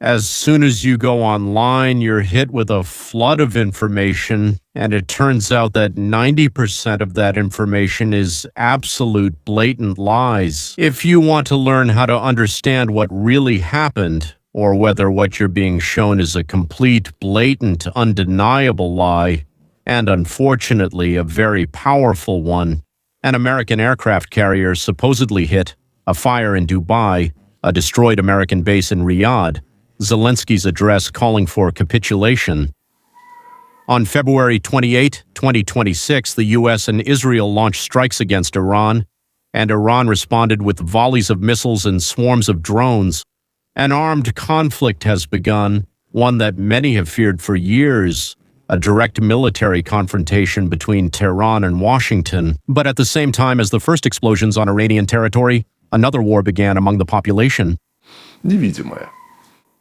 As soon as you go online, you're hit with a flood of information, and it turns out that 90% of that information is absolute blatant lies. If you want to learn how to understand what really happened, or whether what you're being shown is a complete, blatant, undeniable lie, and unfortunately a very powerful one, an American aircraft carrier supposedly hit, a fire in Dubai, a destroyed American base in Riyadh, Zelensky's address calling for capitulation. On February 28, 2026, the U.S. and Israel launched strikes against Iran, and Iran responded with volleys of missiles and swarms of drones. An armed conflict has begun, one that many have feared for years, a direct military confrontation between Tehran and Washington. But at the same time as the first explosions on Iranian territory, another war began among the population.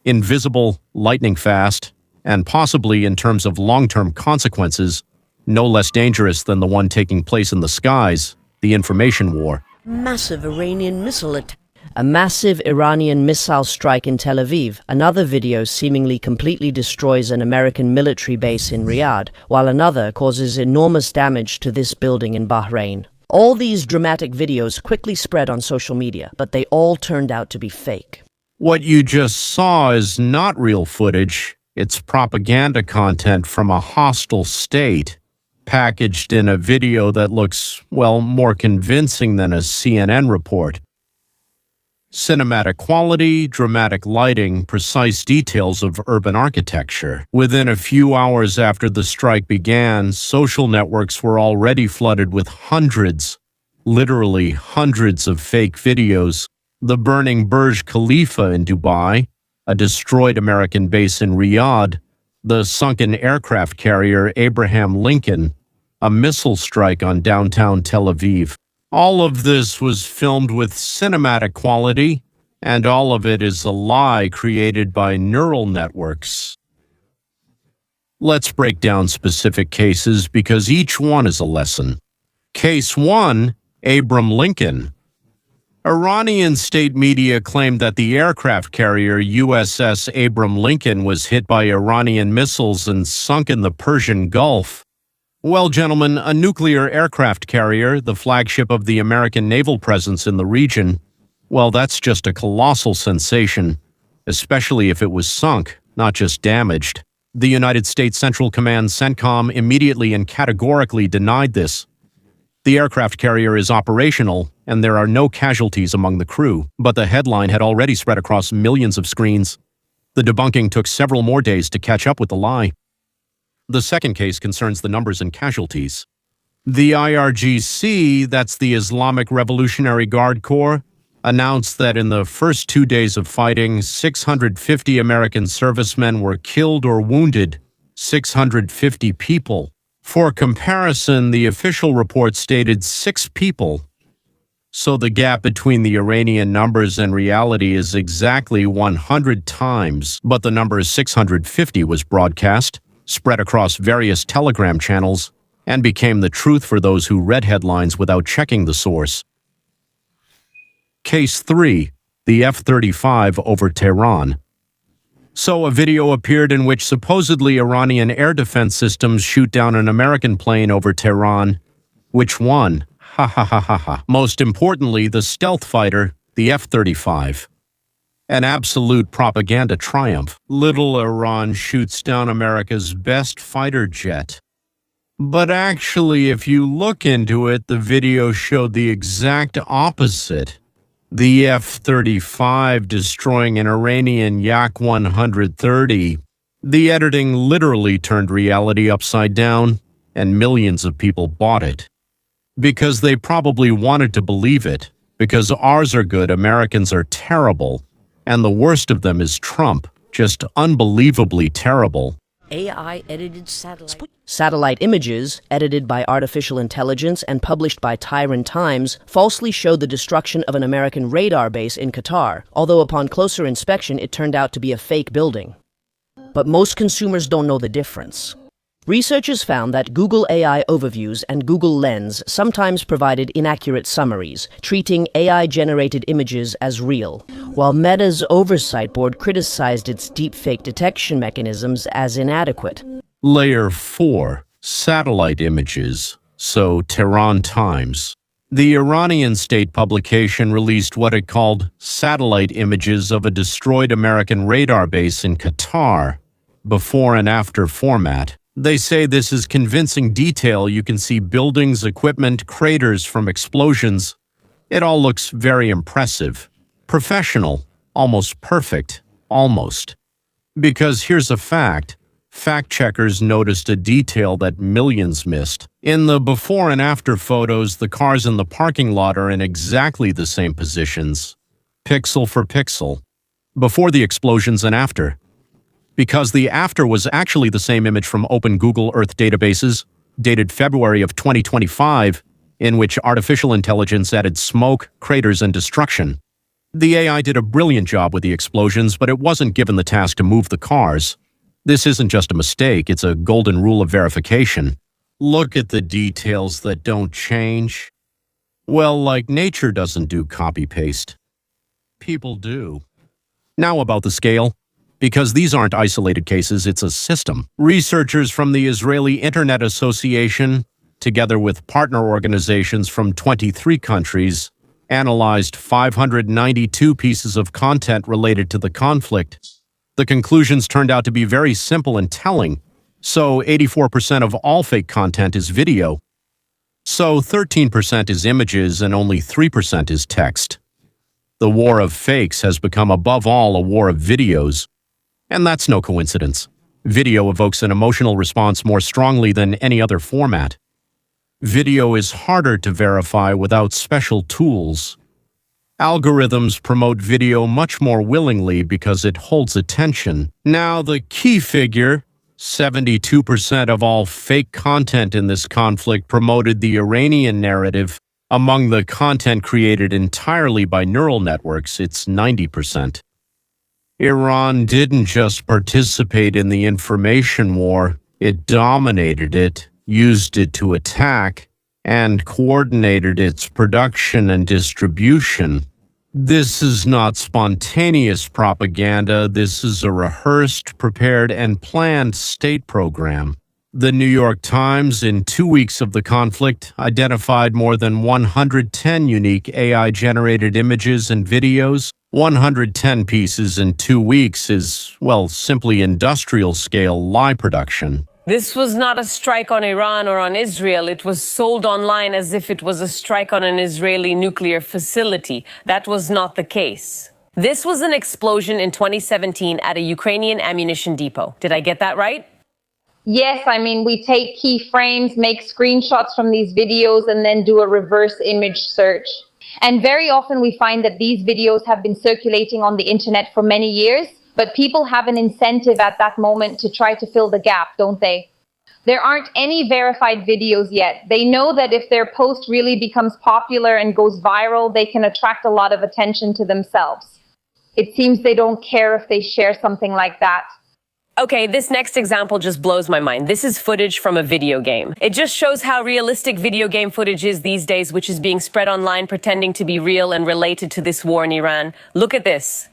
Invisible, lightning fast, and possibly in terms of long-term consequences, no less dangerous than the one taking place in the skies, the information war. Massive Iranian missile attack. A massive Iranian missile strike in Tel Aviv. Another video seemingly completely destroys an American military base in Riyadh, while another causes enormous damage to this building in Bahrain. All these dramatic videos quickly spread on social media, but they all turned out to be fake. What you just saw is not real footage. It's propaganda content from a hostile state, packaged in a video that looks, well, more convincing than a CNN report. Cinematic quality, dramatic lighting, precise details of urban architecture. Within a few hours after the strike began, social networks were already flooded with hundreds, literally hundreds of fake videos. The burning Burj Khalifa in Dubai, a destroyed American base in Riyadh, the sunken aircraft carrier Abraham Lincoln, a missile strike on downtown Tel Aviv. All of this was filmed with cinematic quality, and all of it is a lie created by neural networks. Let's break down specific cases because each one is a lesson. Case 1, Abraham Lincoln. Iranian state media claimed that the aircraft carrier USS Abraham Lincoln was hit by Iranian missiles and sunk in the Persian Gulf. Well, gentlemen, a nuclear aircraft carrier, the flagship of the American naval presence in the region, well, that's just a colossal sensation, especially if it was sunk, not just damaged. The United States Central Command CENTCOM immediately and categorically denied this. The aircraft carrier is operational, and there are no casualties among the crew, but the headline had already spread across millions of screens. The debunking took several more days to catch up with the lie. The second case concerns the numbers and casualties. The IRGC, that's the Islamic Revolutionary Guard Corps, announced that in the first 2 days of fighting, 650 American servicemen were killed or wounded, 650 people. For comparison, the official report stated 6 people. So the gap between the Iranian numbers and reality is exactly 100 times, but the number 650 was broadcast, spread across various Telegram channels, and became the truth for those who read headlines without checking the source. Case 3, the F-35 over Tehran. So a video appeared in which supposedly Iranian air defense systems shoot down an American plane over Tehran. Which one? Ha ha ha ha ha. Most importantly, the stealth fighter, the F-35. An absolute propaganda triumph. Little Iran shoots down America's best fighter jet. But actually, if you look into it, the video showed the exact opposite. The F-35 destroying an Iranian Yak-130. The editing literally turned reality upside down, and millions of people bought it. Because they probably wanted to believe it, because ours are good, Americans are terrible, and the worst of them is Trump, just unbelievably terrible. AI-edited satellite images, edited by artificial intelligence and published by Tyrant Times, falsely showed the destruction of an American radar base in Qatar, although upon closer inspection it turned out to be a fake building. But most consumers don't know the difference. Researchers found that Google AI Overviews and Google Lens sometimes provided inaccurate summaries, treating AI-generated images as real, while Meta's oversight board criticized its deepfake detection mechanisms as inadequate. Layer 4. Satellite images. So, Tehran Times. The Iranian state publication released what it called satellite images of a destroyed American radar base in Qatar, before and after format. They say this is convincing detail. You can see buildings, equipment, craters from explosions. It all looks very impressive. Professional. Almost perfect. Almost. Because here's a fact. Fact-checkers noticed a detail that millions missed. In the before and after photos, the cars in the parking lot are in exactly the same positions. Pixel for pixel. Before the explosions and after. Because the after was actually the same image from open Google Earth databases, dated February of 2025, in which artificial intelligence added smoke, craters, and destruction. The AI did a brilliant job with the explosions, but it wasn't given the task to move the cars. This isn't just a mistake, it's a golden rule of verification. Look at the details that don't change. Well, like nature doesn't do copy-paste. People do. Now about the scale. Because these aren't isolated cases, it's a system. Researchers from the Israeli Internet Association, together with partner organizations from 23 countries, analyzed 592 pieces of content related to the conflict. The conclusions turned out to be very simple and telling. So 84% of all fake content is video. So 13% is images and only 3% is text. The war of fakes has become above all a war of videos. And that's no coincidence. Video evokes an emotional response more strongly than any other format. Video is harder to verify without special tools. Algorithms promote video much more willingly because it holds attention. Now, the key figure, 72% of all fake content in this conflict promoted the Iranian narrative. Among the content created entirely by neural networks, it's 90%. Iran didn't just participate in the information war, it dominated it, used it to attack, and coordinated its production and distribution. This is not spontaneous propaganda, this is a rehearsed, prepared, and planned state program. The New York Times, in 2 weeks of the conflict, identified more than 110 unique AI-generated images and videos. 110 pieces in 2 weeks is, well, simply industrial-scale lie production. This was not a strike on Iran or on Israel. It was sold online as if it was a strike on an Israeli nuclear facility. That was not the case. This was an explosion in 2017 at a Ukrainian ammunition depot. Did I get that right? Yes, I mean, we take key frames, make screenshots from these videos, and then do a reverse image search. And very often we find that these videos have been circulating on the internet for many years, but people have an incentive at that moment to try to fill the gap, don't they? There aren't any verified videos yet. They know that if their post really becomes popular and goes viral, they can attract a lot of attention to themselves. It seems they don't care if they share something like that. Okay, this next example just blows my mind. This is footage from a video game. It just shows how realistic video game footage is these days, which is being spread online pretending to be real and related to this war in Iran. Look at this.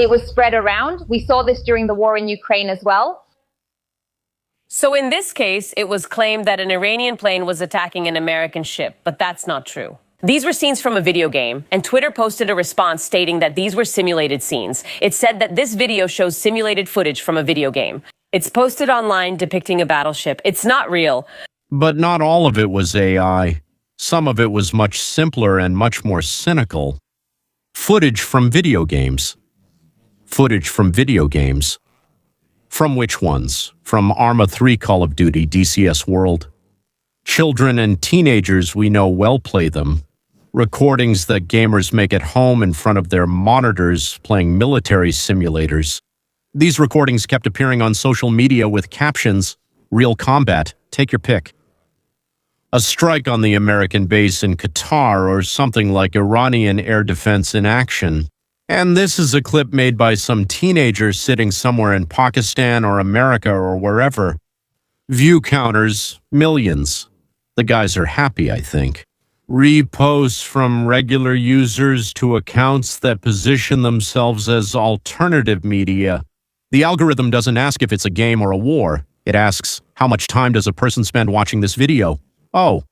It was spread around. We saw this during the war in Ukraine as well. So in this case, it was claimed that an Iranian plane was attacking an American ship, but that's not true. These were scenes from a video game, and Twitter posted a response stating that these were simulated scenes. It said that this video shows simulated footage from a video game. It's posted online depicting a battleship. It's not real. But not all of it was AI. Some of it was much simpler and much more cynical. Footage from video games. Footage from video games. From which ones? From Arma 3 Call of Duty DCS World. Children and teenagers we know well play them. recordings that gamers make at home in front of their monitors playing military simulators. These recordings kept appearing on social media with captions, "Real combat, take your pick." A strike on the American base in Qatar, or something like Iranian air defense in action. And this is a clip made by some teenager sitting somewhere in Pakistan or America or wherever. View counters, millions. The guys are happy, I think. Reposts from regular users to accounts that position themselves as alternative media. The algorithm doesn't ask if it's a game or a war. It asks, how much time does a person spend watching this video? Oh,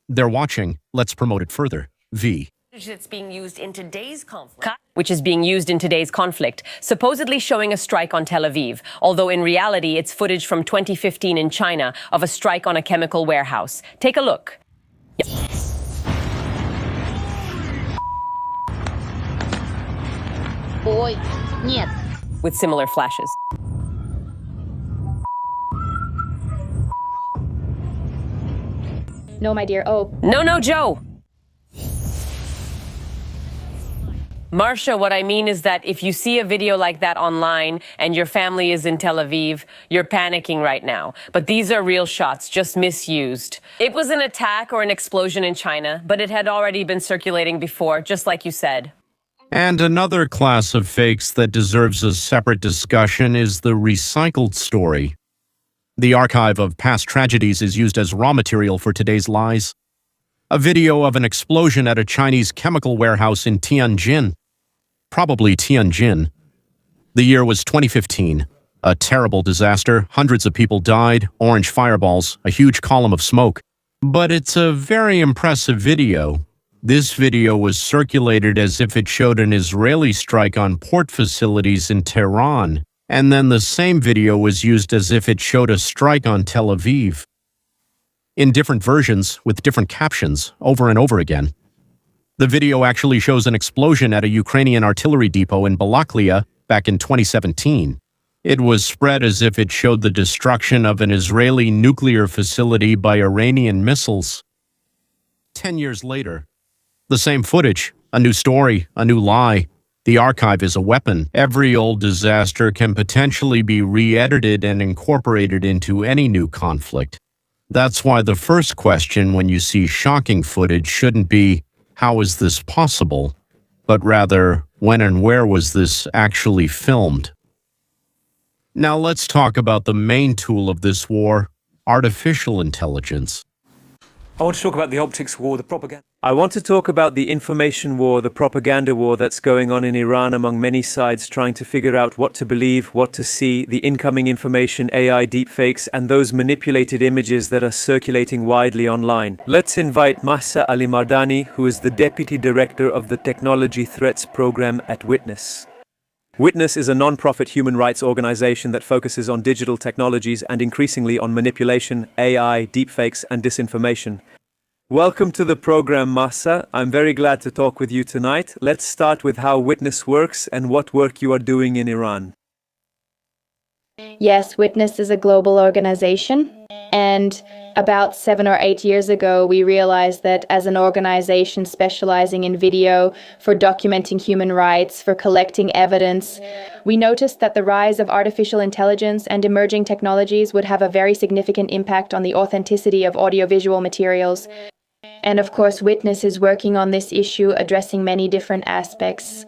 they're watching. Let's promote it further. V. That's being used in today's conflict, which is being used in today's conflict, supposedly showing a strike on Tel Aviv, although in reality it's footage from 2015 in China of a strike on a chemical warehouse. Take a look. Ой, нет. With similar flashes. No, my dear. Oh, No, Joe. Marsha, what I mean is that if you see a video like that online and your family is in Tel Aviv, you're panicking right now. But these are real shots, just misused. It was an attack or an explosion in China, but it had already been circulating before, just like you said. And another class of fakes that deserves a separate discussion is the recycled story. The archive of past tragedies is used as raw material for today's lies. A video of an explosion at a Chinese chemical warehouse in Tianjin. Probably Tianjin. The year was 2015. A terrible disaster, hundreds of people died, orange fireballs, a huge column of smoke. But it's a very impressive video. This video was circulated as if it showed an Israeli strike on port facilities in Tehran, and then the same video was used as if it showed a strike on Tel Aviv. In different versions, with different captions, over and over again. The video actually shows an explosion at a Ukrainian artillery depot in Balaklia back in 2017. It was spread as if it showed the destruction of an Israeli nuclear facility by Iranian missiles. 10 years later, the same footage, a new story, a new lie. The archive is a weapon. Every old disaster can potentially be re-edited and incorporated into any new conflict. That's why the first question when you see shocking footage shouldn't be, how is this possible? But rather, when and where was this actually filmed? Now let's talk about the main tool of this war, artificial intelligence. I want to talk about the optics war, the propaganda. I want to talk about the information war, the propaganda war that's going on in Iran among many sides trying to figure out what to believe, what to see, the incoming information, AI deepfakes, and those manipulated images that are circulating widely online. Let's invite Mahsa Ali Mardani, who is the Deputy Director of the Technology Threats Program at Witness. Witness is a non-profit human rights organization that focuses on digital technologies and increasingly on manipulation, AI, deepfakes, and disinformation. Welcome to the program, Mahsa. I'm very glad to talk with you tonight. Let's start with how Witness works and what work you are doing in Iran. yes, Witness is a global organization. And about 7 or 8 years ago, we realized that as an organization specializing in video, for documenting human rights, for collecting evidence, we noticed that the rise of artificial intelligence and emerging technologies would have a very significant impact on the authenticity of audiovisual materials. And of course, Witness is working on this issue, addressing many different aspects.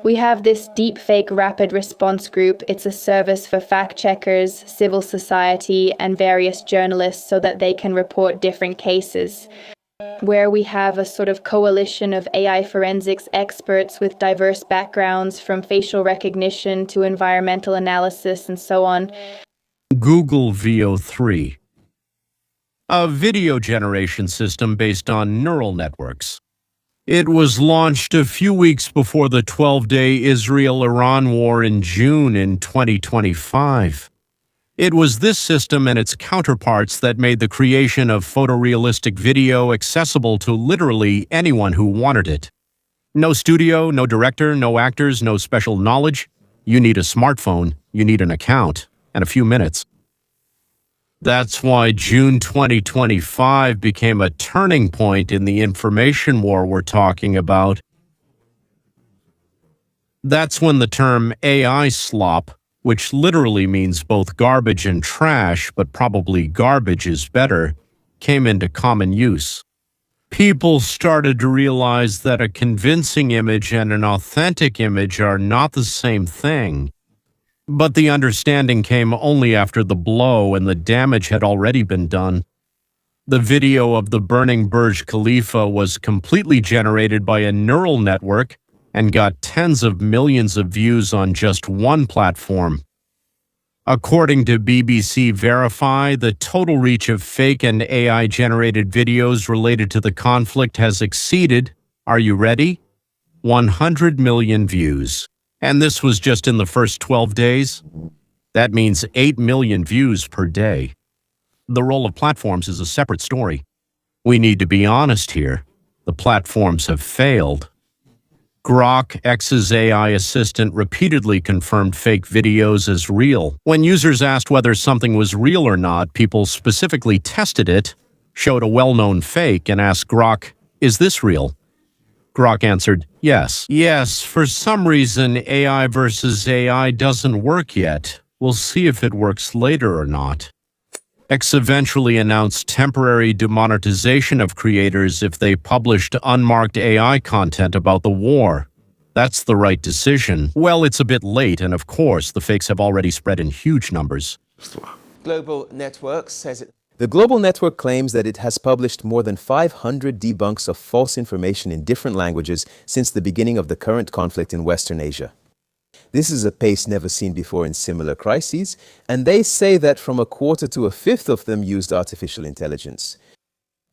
We have this deepfake rapid response group. It's a service for fact checkers, civil society, and various journalists so that they can report different cases, where we have a sort of coalition of AI forensics experts with diverse backgrounds from facial recognition to environmental analysis and so on. Google VO3, a video generation system based on neural networks. It was launched a few weeks before the 12-day Israel-Iran war in June in 2025. It was this system and its counterparts that made the creation of photorealistic video accessible to literally anyone who wanted it. No studio, no director, no actors, no special knowledge. You need a smartphone, you need an account, and a few minutes. That's why June 2025 became a turning point in the information war we're talking about. That's when the term AI slop, which literally means both garbage and trash, but probably garbage is better, came into common use. People started to realize that a convincing image and an authentic image are not the same thing. But the understanding came only after the blow and the damage had already been done. The video of the burning Burj Khalifa was completely generated by a neural network and got tens of millions of views on just one platform. According to BBC Verify, the total reach of fake and AI-generated videos related to the conflict has exceeded, are you ready? 100 million views. And this was just in the first 12 days? That means 8 million views per day. The role of platforms is a separate story. We need to be honest here. The platforms have failed. Grok, X's AI assistant, repeatedly confirmed fake videos as real. When users asked whether something was real or not, people specifically tested it, showed a well-known fake, and asked Grok, "Is this real?" Grok answered, yes. Yes, for some reason, AI versus AI doesn't work yet. We'll see if it works later or not. X eventually announced temporary demonetization of creators if they published unmarked AI content about the war. That's the right decision. Well, it's a bit late, and of course, the fakes have already spread in huge numbers. Global Network says it. The Global Network claims that it has published more than 500 debunks of false information in different languages since the beginning of the current conflict in Western Asia. This is a pace never seen before in similar crises, and they say that from a quarter to a fifth of them used artificial intelligence.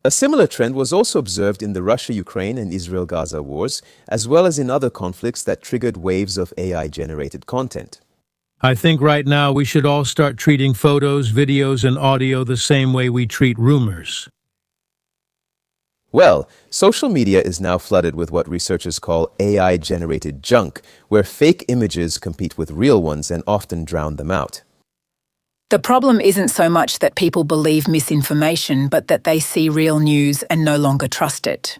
A similar trend was also observed in the Russia-Ukraine and Israel-Gaza wars, as well as in other conflicts that triggered waves of AI-generated content. I think right now we should all start treating photos, videos, and audio the same way we treat rumors. Well, social media is now flooded with what researchers call AI-generated junk, where fake images compete with real ones and often drown them out. The problem isn't so much that people believe misinformation, but that they see real news and no longer trust it.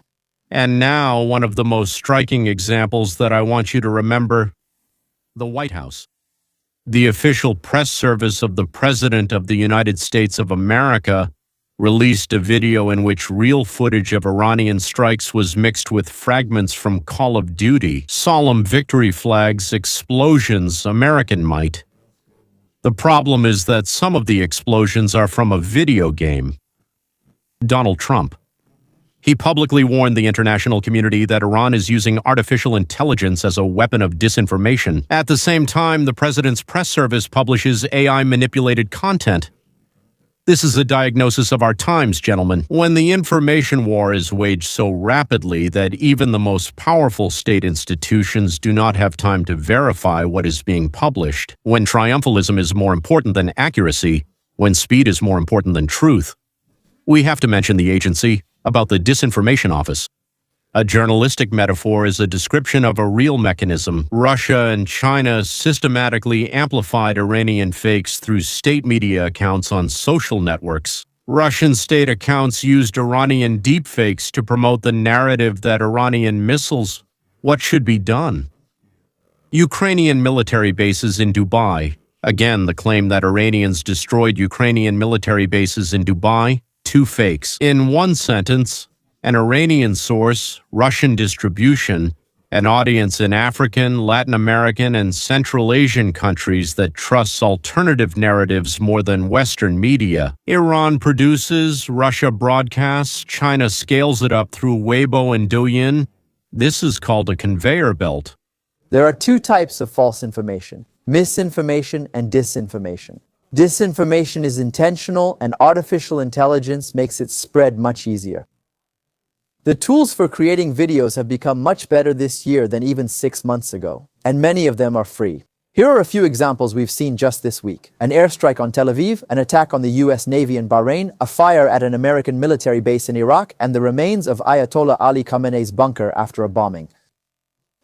And now, one of the most striking examples that I want you to remember, the White House. The official press service of the President of the United States of America released a video in which real footage of Iranian strikes was mixed with fragments from Call of Duty, solemn victory flags, explosions, American might. The problem is that some of the explosions are from a video game. Donald Trump. He publicly warned the international community that Iran is using artificial intelligence as a weapon of disinformation. At the same time, the president's press service publishes AI-manipulated content. This is a diagnosis of our times, gentlemen. When the information war is waged so rapidly that even the most powerful state institutions do not have time to verify what is being published, when triumphalism is more important than accuracy, when speed is more important than truth. We have to mention the agency about the Disinformation Office. A journalistic metaphor is a description of a real mechanism. Russia and China systematically amplified Iranian fakes through state media accounts on social networks. Russian state accounts used Iranian deepfakes to promote the narrative that Iranian missiles, what should be done? Ukrainian military bases in Dubai. Again, the claim that Iranians destroyed Ukrainian military bases in Dubai. Two fakes. In one sentence, an Iranian source, Russian distribution, an audience in African, Latin American, and Central Asian countries that trusts alternative narratives more than Western media. Iran produces, Russia broadcasts, China scales it up through Weibo and Douyin. This is called a conveyor belt. There are two types of false information: misinformation and disinformation. Disinformation is intentional, and artificial intelligence makes its spread much easier. The tools for creating videos have become much better this year than even 6 months ago, and many of them are free. Here are a few examples we've seen just this week: an airstrike on Tel Aviv, an attack on the US Navy in Bahrain, a fire at an American military base in Iraq, and the remains of Ayatollah Ali Khamenei's bunker after a bombing.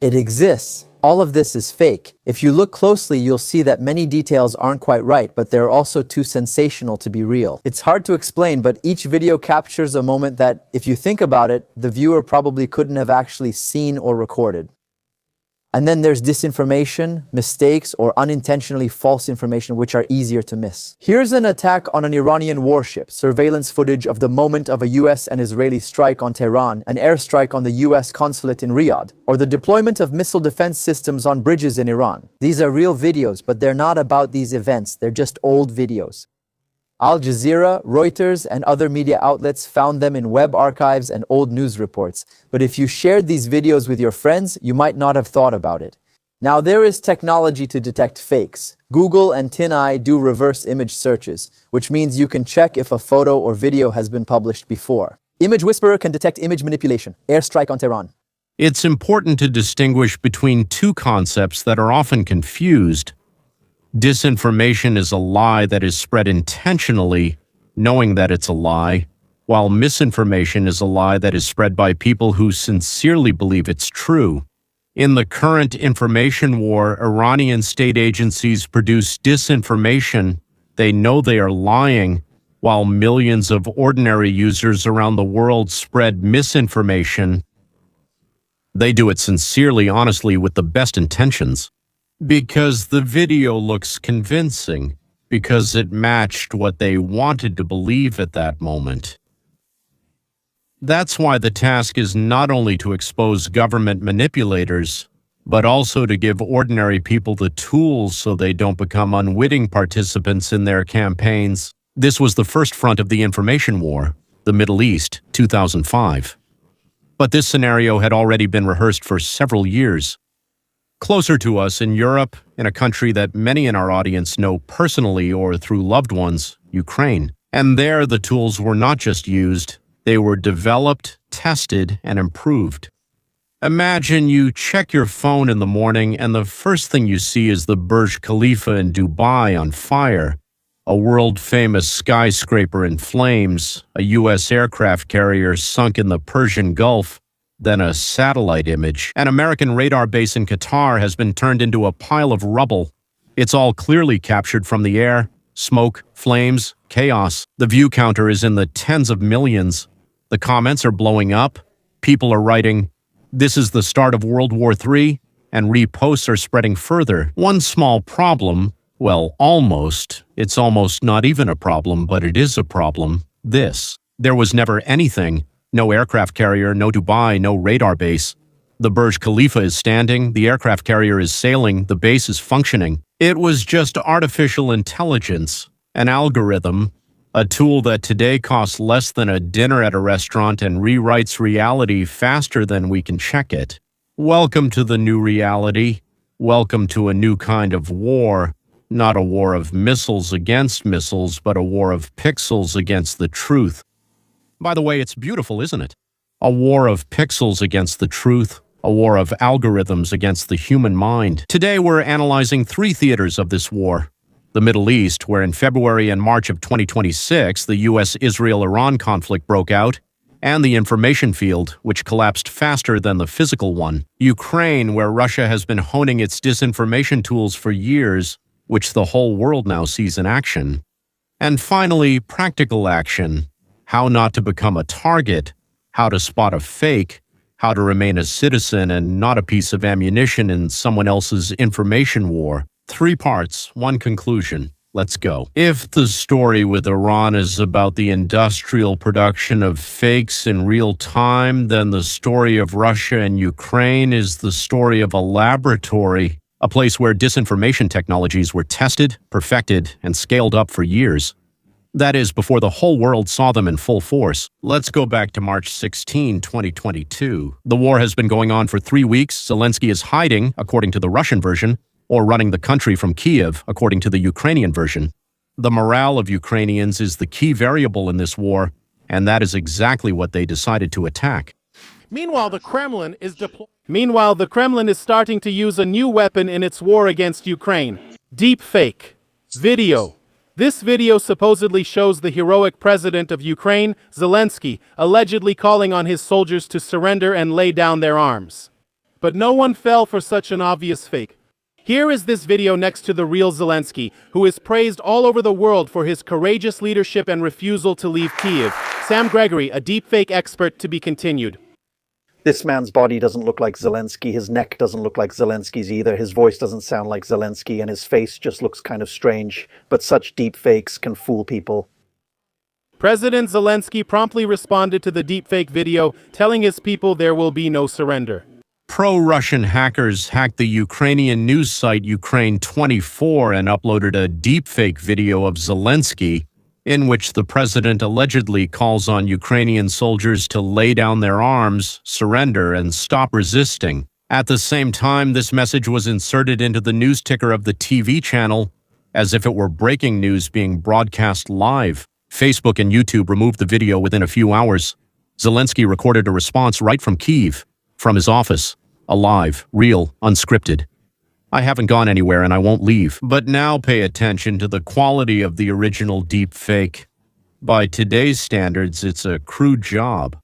It exists, All of this is fake. If you look closely, you'll see that many details aren't quite right, but they're also too sensational to be real. It's hard to explain, but each video captures a moment that, if you think about it, the viewer probably couldn't have actually seen or recorded. And then there's disinformation, mistakes, or unintentionally false information, which are easier to miss. Here's an attack on an Iranian warship, surveillance footage of the moment of a US and Israeli strike on Tehran, an airstrike on the US consulate in Riyadh, or the deployment of missile defense systems on bridges in Iran. These are real videos, but they're not about these events, they're just old videos. Al Jazeera, Reuters, and other media outlets found them in web archives and old news reports. But if you shared these videos with your friends, you might not have thought about it. Now, there is technology to detect fakes. Google and TinEye do reverse image searches, which means you can check if a photo or video has been published before. Image Whisperer can detect image manipulation. Airstrike on Tehran. It's important to distinguish between two concepts that are often confused. Disinformation is a lie that is spread intentionally, knowing that it's a lie, while misinformation is a lie that is spread by people who sincerely believe it's true. In the current information war, Iranian state agencies produce disinformation. They know they are lying, while millions of ordinary users around the world spread misinformation. They do it sincerely, honestly, with the best intentions. Because the video looks convincing, because it matched what they wanted to believe at that moment. That's why the task is not only to expose government manipulators, but also to give ordinary people the tools so they don't become unwitting participants in their campaigns. This was the first front of the information war, the Middle East, 2005. But this scenario had already been rehearsed for several years. Closer to us in Europe, in a country that many in our audience know personally or through loved ones, Ukraine. And there the tools were not just used, they were developed, tested, and improved. Imagine you check your phone in the morning and the first thing you see is the Burj Khalifa in Dubai on fire, a world-famous skyscraper in flames, a U.S. aircraft carrier sunk in the Persian Gulf, then a satellite image. An American radar base in Qatar has been turned into a pile of rubble. It's all clearly captured from the air. Smoke, flames, chaos. The view counter is in the tens of millions. The comments are blowing up. People are writing, "This is the start of World War III," and reposts are spreading further. One small problem, well, almost. It's almost not even a problem, but it is a problem. This. There was never anything. No aircraft carrier, no Dubai, no radar base. The Burj Khalifa is standing, the aircraft carrier is sailing, the base is functioning. It was just artificial intelligence, an algorithm, a tool that today costs less than a dinner at a restaurant and rewrites reality faster than we can check it. Welcome to the new reality. Welcome to a new kind of war. Not a war of missiles against missiles, but a war of pixels against the truth. By the way, it's beautiful, isn't it? A war of pixels against the truth, a war of algorithms against the human mind. Today, we're analyzing three theaters of this war. The Middle East, where in February and March of 2026, the U.S.-Israel-Iran conflict broke out, and the information field, which collapsed faster than the physical one. Ukraine, where Russia has been honing its disinformation tools for years, which the whole world now sees in action. And finally, practical action. How not to become a target, how to spot a fake, how to remain a citizen and not a piece of ammunition in someone else's information war. 3 parts, 1 conclusion. Let's go. If the story with Iran is about the industrial production of fakes in real time, then the story of Russia and Ukraine is the story of a laboratory, a place where disinformation technologies were tested, perfected, and scaled up for years. That is, before the whole world saw them in full force. Let's go back to March 16, 2022. The war has been going on for 3 weeks. Zelensky is hiding, according to the Russian version, or running the country from Kiev, according to the Ukrainian version. The morale of Ukrainians is the key variable in this war, and that is exactly what they decided to attack. Meanwhile, the Kremlin is starting to use a new weapon in its war against Ukraine. Deep fake. Video. This video supposedly shows the heroic president of Ukraine, Zelensky, allegedly calling on his soldiers to surrender and lay down their arms. But no one fell for such an obvious fake. Here is this video next to the real Zelensky, who is praised all over the world for his courageous leadership and refusal to leave Kyiv. Sam Gregory, a deepfake expert, to be continued. This man's body doesn't look like Zelensky, his neck doesn't look like Zelensky's either, his voice doesn't sound like Zelensky, and his face just looks kind of strange. But such deep fakes can fool people. President Zelensky promptly responded to the deepfake video, telling his people there will be no surrender. Pro-Russian hackers hacked the Ukrainian news site Ukraine24 and uploaded a deepfake video of Zelensky, in which the president allegedly calls on Ukrainian soldiers to lay down their arms, surrender, and stop resisting. At the same time, this message was inserted into the news ticker of the TV channel as if it were breaking news being broadcast live. Facebook and YouTube removed the video within a few hours. Zelensky recorded a response right from Kyiv, from his office, alive, real, unscripted. I haven't gone anywhere and I won't leave. But now pay attention to the quality of the original deep fake. By today's standards, it's a crude job.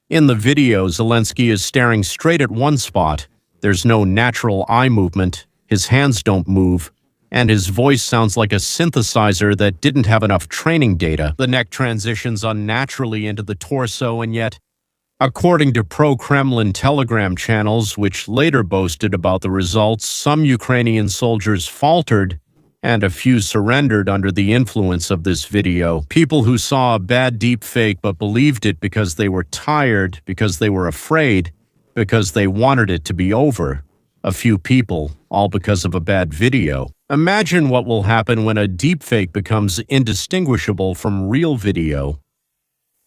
In the video, Zelensky is staring straight at one spot. There's no natural eye movement, his hands don't move, and his voice sounds like a synthesizer that didn't have enough training data. The neck transitions unnaturally into the torso, and yet, according to pro-Kremlin Telegram channels, which later boasted about the results, some Ukrainian soldiers faltered and a few surrendered under the influence of this video. People who saw a bad deepfake but believed it because they were tired, because they were afraid, because they wanted it to be over. A few people, all because of a bad video. Imagine what will happen when a deepfake becomes indistinguishable from real video.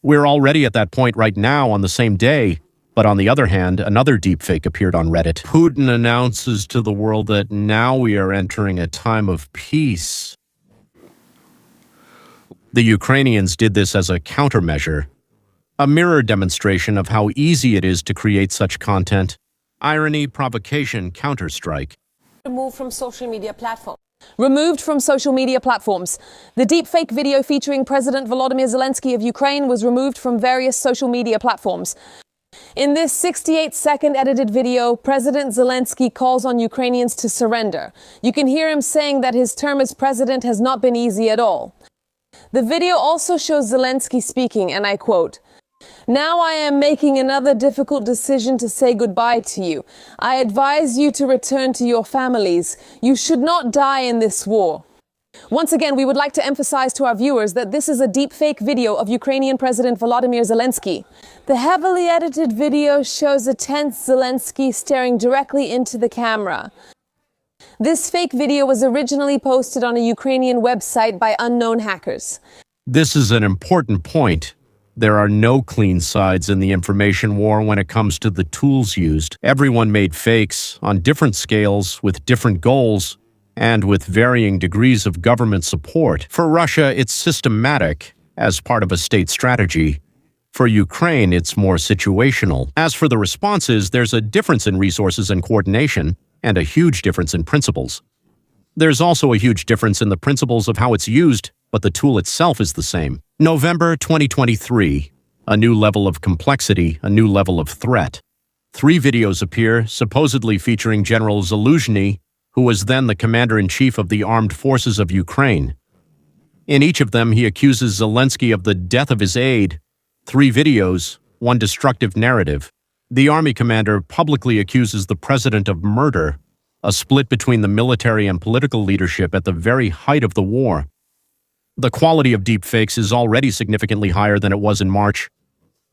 We're already at that point right now on the same day, but on the other hand, another deepfake appeared on Reddit. Putin announces to the world that now we are entering a time of peace. The Ukrainians did this as a countermeasure, a mirror demonstration of how easy it is to create such content. Irony, provocation, counterstrike. Removed from social media platforms. Removed from social media platforms. The deepfake video featuring President Volodymyr Zelensky of Ukraine was removed from various social media platforms. In this 68-second edited video, President Zelensky calls on Ukrainians to surrender. You can hear him saying that his term as president has not been easy at all. The video also shows Zelensky speaking, and I quote, "Now I am making another difficult decision to say goodbye to you. I advise you to return to your families. You should not die in this war." Once again, we would like to emphasize to our viewers that this is a deepfake video of Ukrainian President Volodymyr Zelensky. The heavily edited video shows a tense Zelensky staring directly into the camera. This fake video was originally posted on a Ukrainian website by unknown hackers. This is an important point. There are no clean sides in the information war when it comes to the tools used. Everyone made fakes on different scales with different goals and with varying degrees of government support. For Russia, it's systematic as part of a state strategy. For Ukraine, it's more situational. As for the responses, there's a difference in resources and coordination, and a huge difference in principles. There's also a huge difference in the principles of how it's used, but the tool itself is the same. November 2023, a new level of complexity, a new level of threat. 3 videos appear, supposedly featuring General Zaluzhny, who was then the commander-in-chief of the armed forces of Ukraine. In each of them, he accuses Zelensky of the death of his aide. 3 videos, 1 destructive narrative. The army commander publicly accuses the president of murder, a split between the military and political leadership at the very height of the war. The quality of deepfakes is already significantly higher than it was in March.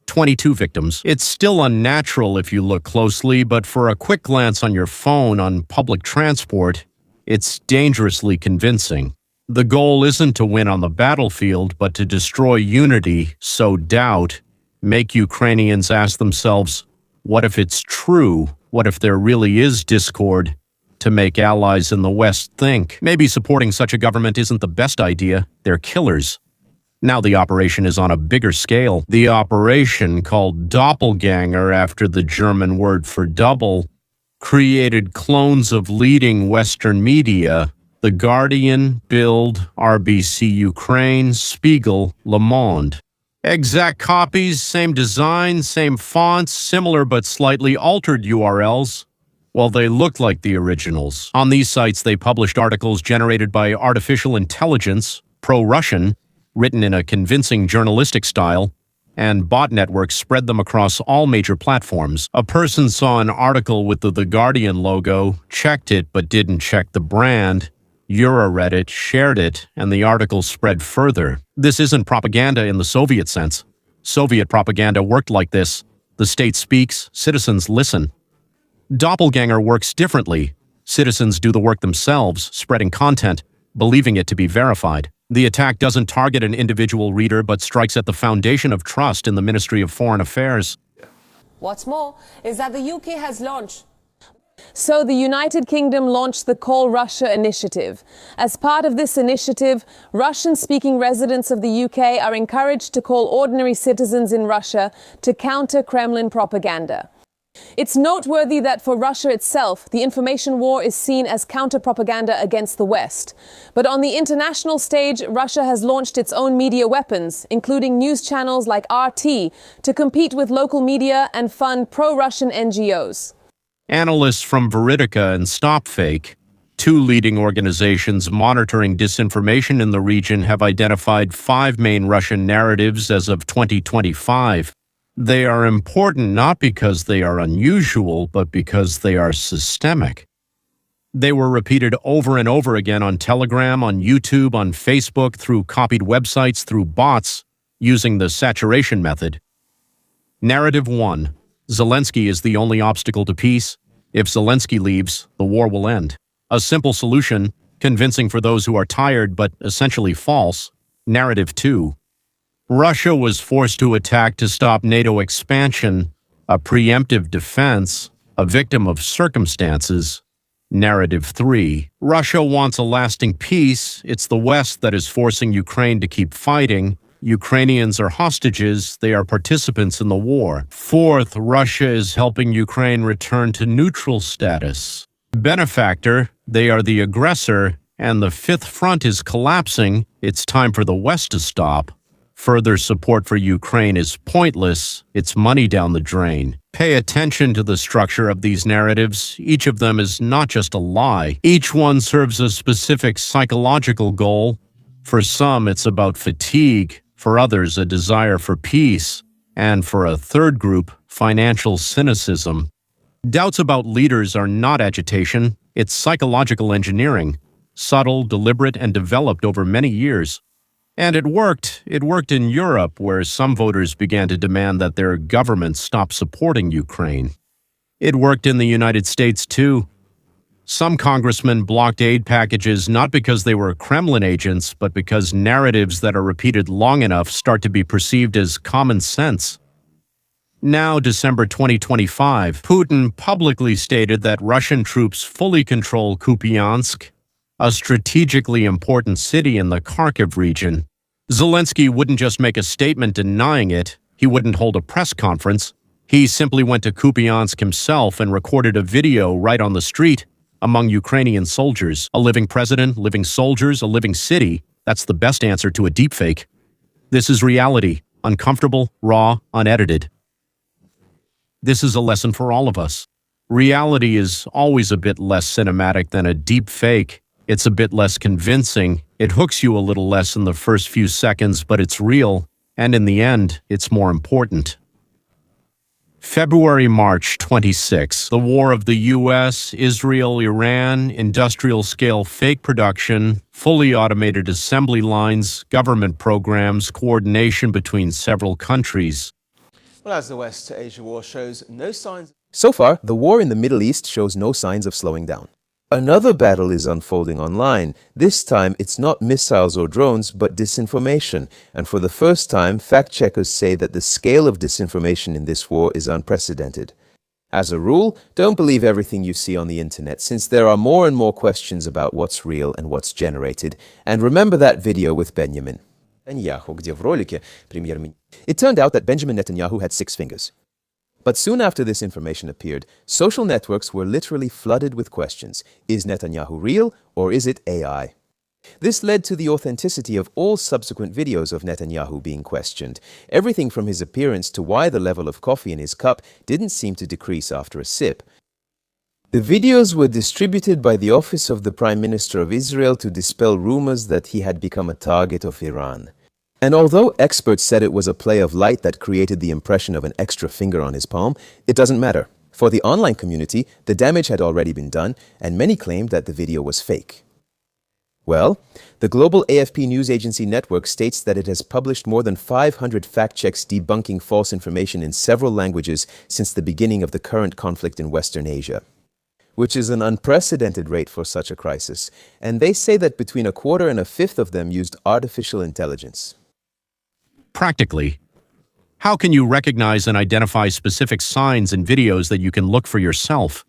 22 victims. It's still unnatural if you look closely, but for a quick glance on your phone on public transport, it's dangerously convincing. The goal isn't to win on the battlefield, but to destroy unity, sow doubt, make Ukrainians ask themselves, what if it's true? What if there really is discord? To make allies in the West think. Maybe supporting such a government isn't the best idea. They're killers. Now the operation is on a bigger scale. The operation, called Doppelganger after the German word for double, created clones of leading Western media: The Guardian, Bild, RBC Ukraine, Spiegel, Le Monde. Exact copies, same design, same fonts, similar but slightly altered URLs. Well, they looked like the originals. On these sites, they published articles generated by artificial intelligence, pro-Russian, written in a convincing journalistic style, and bot networks spread them across all major platforms. A person saw an article with the Guardian logo, checked it but didn't check the brand. read it, shared it, and the article spread further. This isn't propaganda in the Soviet sense. Soviet propaganda worked like this. The state speaks, citizens listen. Doppelganger works differently. Citizens do the work themselves, spreading content, believing it to be verified. The attack doesn't target an individual reader but strikes at the foundation of trust in the Ministry of Foreign Affairs. What's more is that the UK has launched. So the United Kingdom launched the Call Russia initiative. As part of this initiative, Russian-speaking residents of the UK are encouraged to call ordinary citizens in Russia to counter Kremlin propaganda. It's noteworthy that for Russia itself, the information war is seen as counter-propaganda against the West. But on the international stage, Russia has launched its own media weapons, including news channels like RT, to compete with local media and fund pro-Russian NGOs. Analysts from Veridica and StopFake, two leading organizations monitoring disinformation in the region, have identified 5 main Russian narratives as of 2025. They are important not because they are unusual, but because they are systemic. They were repeated over and over again on Telegram, on YouTube, on Facebook, through copied websites, through bots, using the saturation method. Narrative 1. Zelensky is the only obstacle to peace. If Zelensky leaves, the war will end. A simple solution, convincing for those who are tired, but essentially false. Narrative 2. Russia was forced to attack to stop NATO expansion, a preemptive defense, a victim of circumstances. Narrative 3. Russia wants a lasting peace. It's the West that is forcing Ukraine to keep fighting. Ukrainians are hostages. They are participants in the war. 4th, Russia is helping Ukraine return to neutral status. Benefactor, they are the aggressor. And the 5th front is collapsing. It's time for the West to stop. Further support for Ukraine is pointless. It's money down the drain. Pay attention to the structure of these narratives. Each of them is not just a lie. Each one serves a specific psychological goal. For some, it's about fatigue. For others, a desire for peace. And for a third group, financial cynicism. Doubts about leaders are not agitation. It's psychological engineering. Subtle, deliberate, and developed over many years. And it worked. It worked in Europe, where some voters began to demand that their government stop supporting Ukraine. It worked in the United States, too. Some congressmen blocked aid packages not because they were Kremlin agents, but because narratives that are repeated long enough start to be perceived as common sense. Now, December 2025, Putin publicly stated that Russian troops fully control Kupiansk, a strategically important city in the Kharkiv region. Zelensky wouldn't just make a statement denying it. He wouldn't hold a press conference. He simply went to Kupiansk himself and recorded a video right on the street among Ukrainian soldiers. A living president, living soldiers, a living city. That's the best answer to a deepfake. This is reality, uncomfortable, raw, unedited. This is a lesson for all of us. Reality is always a bit less cinematic than a deepfake. It's a bit less convincing. It hooks you a little less in the first few seconds, but it's real. And in the end, it's more important. February-March 26. The war of the U.S., Israel, Iran, industrial-scale fake production, fully automated assembly lines, government programs, coordination between several countries. Well, as the West-Asia war shows no signs... So far, the war in the Middle East shows no signs of slowing down. Another battle is unfolding online. This time, it's not missiles or drones, but disinformation. And for the first time, fact-checkers say that the scale of disinformation in this war is unprecedented. As a rule, don't believe everything you see on the internet, since there are more and more questions about what's real and what's generated. And remember that video with Benjamin Netanyahu, где в ролике премьер-министр. It turned out that Benjamin Netanyahu had 6 fingers. But soon after this information appeared, social networks were literally flooded with questions. Is Netanyahu real, or is it AI? This led to the authenticity of all subsequent videos of Netanyahu being questioned. Everything from his appearance to why the level of coffee in his cup didn't seem to decrease after a sip. The videos were distributed by the Office of the Prime Minister of Israel to dispel rumors that he had become a target of Iran. And although experts said it was a play of light that created the impression of an extra finger on his palm, it doesn't matter. For the online community, the damage had already been done, and many claimed that the video was fake. Well, the global AFP news agency network states that it has published more than 500 fact checks debunking false information in several languages since the beginning of the current conflict in Western Asia, which is an unprecedented rate for such a crisis, and they say that between a quarter and a fifth of them used artificial intelligence. Practically, how can you recognize and identify specific signs in videos that you can look for yourself?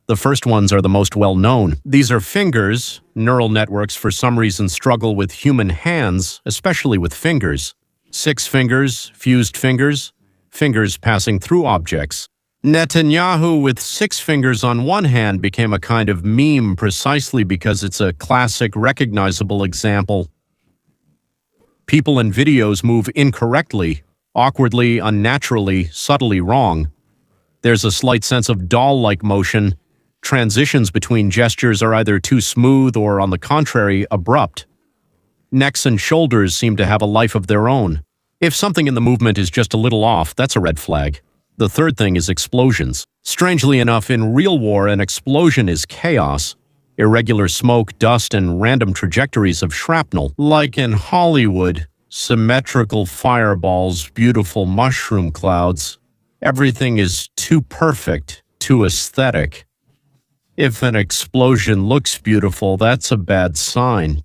The first ones are the most well-known. These are fingers. Neural networks for some reason struggle with human hands, especially with fingers. 6 fingers, fused fingers, fingers passing through objects. Netanyahu with 6 fingers on one hand became a kind of meme precisely because it's a classic recognizable example. People in videos move incorrectly, awkwardly, unnaturally, subtly wrong. There's a slight sense of doll-like motion. Transitions between gestures are either too smooth or, on the contrary, abrupt. Necks and shoulders seem to have a life of their own. If something in the movement is just a little off, that's a red flag. The third thing is explosions. Strangely enough, in real war, an explosion is chaos. Irregular smoke, dust, and random trajectories of shrapnel. Like in Hollywood, symmetrical fireballs, beautiful mushroom clouds. Everything is too perfect, too aesthetic. If an explosion looks beautiful, that's a bad sign.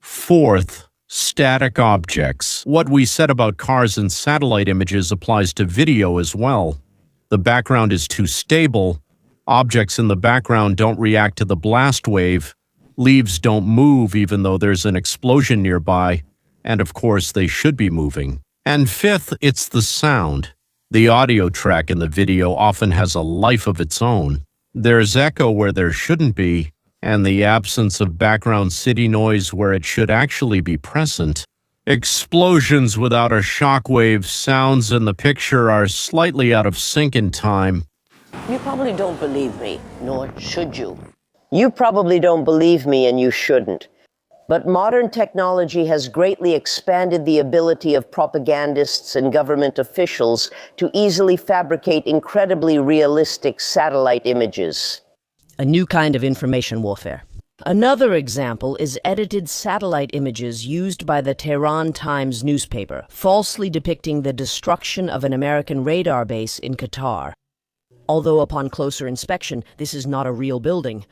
Fourth, static objects. What we said about cars and satellite images applies to video as well. The background is too stable. Objects in the background don't react to the blast wave. Leaves don't move even though there's an explosion nearby. And of course, they should be moving. And fifth, it's the sound. The audio track in the video often has a life of its own. There's echo where there shouldn't be, and the absence of background city noise where it should actually be present. Explosions without a shockwave, sounds in the picture are slightly out of sync in time. You probably don't believe me, nor should you. You probably don't believe me, and you shouldn't. But modern technology has greatly expanded the ability of propagandists and government officials to easily fabricate incredibly realistic satellite images. A new kind of information warfare. Another example is edited satellite images used by the Tehran Times newspaper, falsely depicting the destruction of an American radar base in Qatar. Although upon closer inspection, this is not a real building.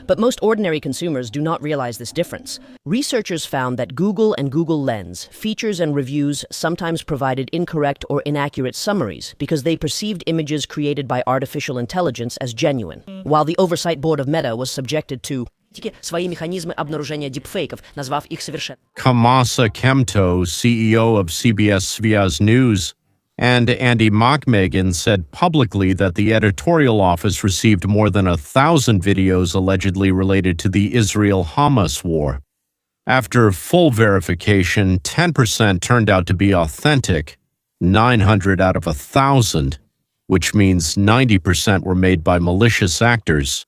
But most ordinary consumers do not realize this difference. Researchers found that Google and Google Lens, features and reviews sometimes provided incorrect or inaccurate summaries because they perceived images created by artificial intelligence as genuine, while the Oversight Board of Meta was subjected to свои механизмы обнаружения дипфейков, назвав их совершенно. Kamasa Kemto, CEO of CBS Sviaz News, and Andy Mockmegan said publicly that the editorial office received more than 1,000 videos allegedly related to the Israel-Hamas war. After full verification, 10% turned out to be authentic, 900 out of 1,000, which means 90% were made by malicious actors.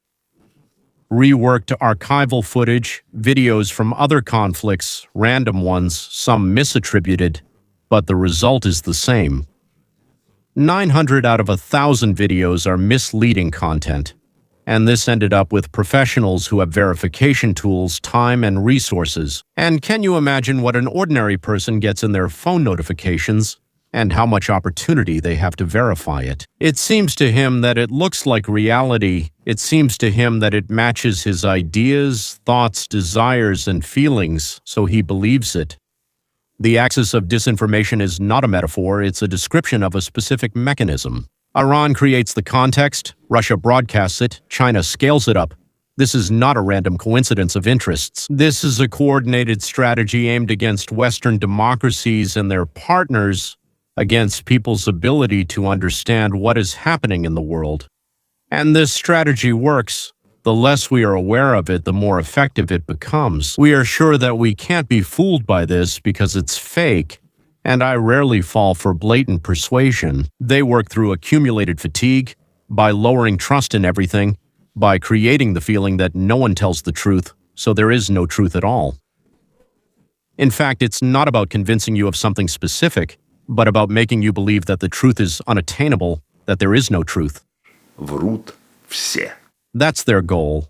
Reworked archival footage, videos from other conflicts, random ones, some misattributed, but the result is the same. 900 out of 1,000 videos are misleading content, and this ended up with professionals who have verification tools, time, and resources. And can you imagine what an ordinary person gets in their phone notifications and how much opportunity they have to verify it? It seems to him that it looks like reality. It seems to him that it matches his ideas, thoughts, desires, and feelings, so he believes it. The axis of disinformation is not a metaphor, it's a description of a specific mechanism. Iran creates the context, Russia broadcasts it, China scales it up. This is not a random coincidence of interests. This is a coordinated strategy aimed against Western democracies and their partners, against people's ability to understand what is happening in the world. And this strategy works. The less we are aware of it, the more effective it becomes. We are sure that we can't be fooled by this because it's fake, and I rarely fall for blatant persuasion. They work through accumulated fatigue, by lowering trust in everything, by creating the feeling that no one tells the truth, so there is no truth at all. In fact, it's not about convincing you of something specific, but about making you believe that the truth is unattainable, that there is no truth. Врут все. That's their goal.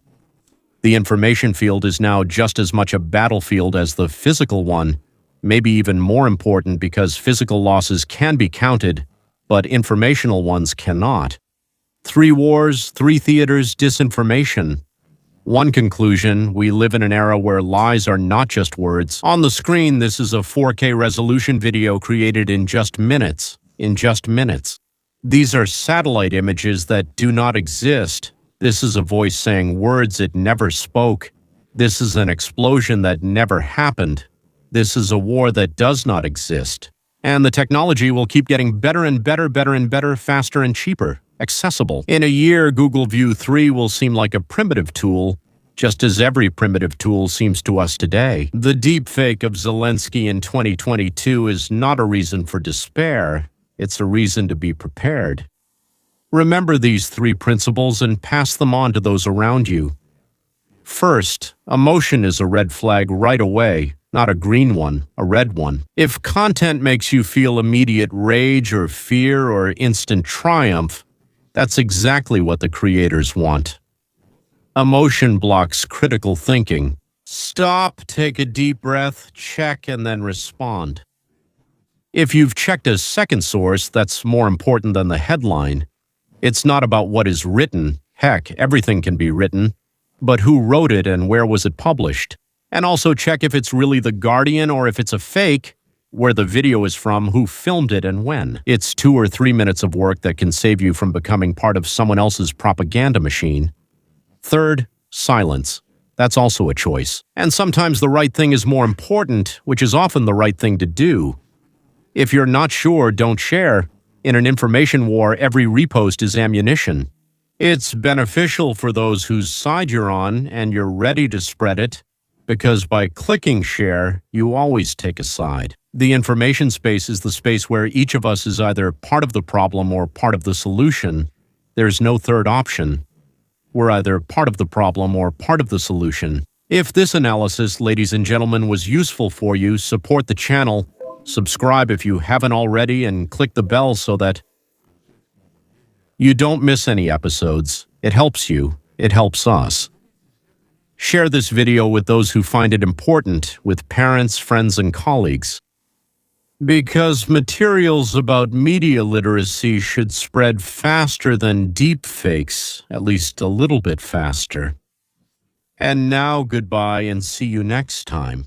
The information field is now just as much a battlefield as the physical one, maybe even more important because physical losses can be counted, but informational ones cannot. 3 wars, 3 theaters, disinformation. One conclusion, we live in an era where lies are not just words. On the screen, this is a 4K resolution video created in just minutes. These are satellite images that do not exist. This is a voice saying words it never spoke. This is an explosion that never happened. This is a war that does not exist. And the technology will keep getting better and better, faster and cheaper, accessible. In a year, Google View 3 will seem like a primitive tool, just as every primitive tool seems to us today. The deepfake of Zelensky in 2022 is not a reason for despair. It's a reason to be prepared. Remember these 3 principles and pass them on to those around you. First, emotion is a red flag right away, not a green one, a red one. If content makes you feel immediate rage or fear or instant triumph, that's exactly what the creators want. Emotion blocks critical thinking. Stop, take a deep breath, check, and then respond. If you've checked a second source that's more important than the headline, it's not about what is written, heck, everything can be written, but who wrote it and where was it published. And also check if it's really The Guardian or if it's a fake, where the video is from, who filmed it and when. It's 2 or 3 minutes of work that can save you from becoming part of someone else's propaganda machine. Third, silence. That's also a choice. And sometimes the right thing is more important, which is often the right thing to do. If you're not sure, don't share. In an information war, every repost is ammunition. It's beneficial for those whose side you're on and you're ready to spread it, because by clicking share, you always take a side. The information space is the space where each of us is either part of the problem or part of the solution. There's no third option. We're either part of the problem or part of the solution. If this analysis, ladies and gentlemen, was useful for you, support the channel, subscribe if you haven't already, and click the bell so that you don't miss any episodes. It helps you. It helps us. Share this video with those who find it important, with parents, friends, and colleagues. Because materials about media literacy should spread faster than deepfakes, at least a little bit faster. And now, goodbye and see you next time.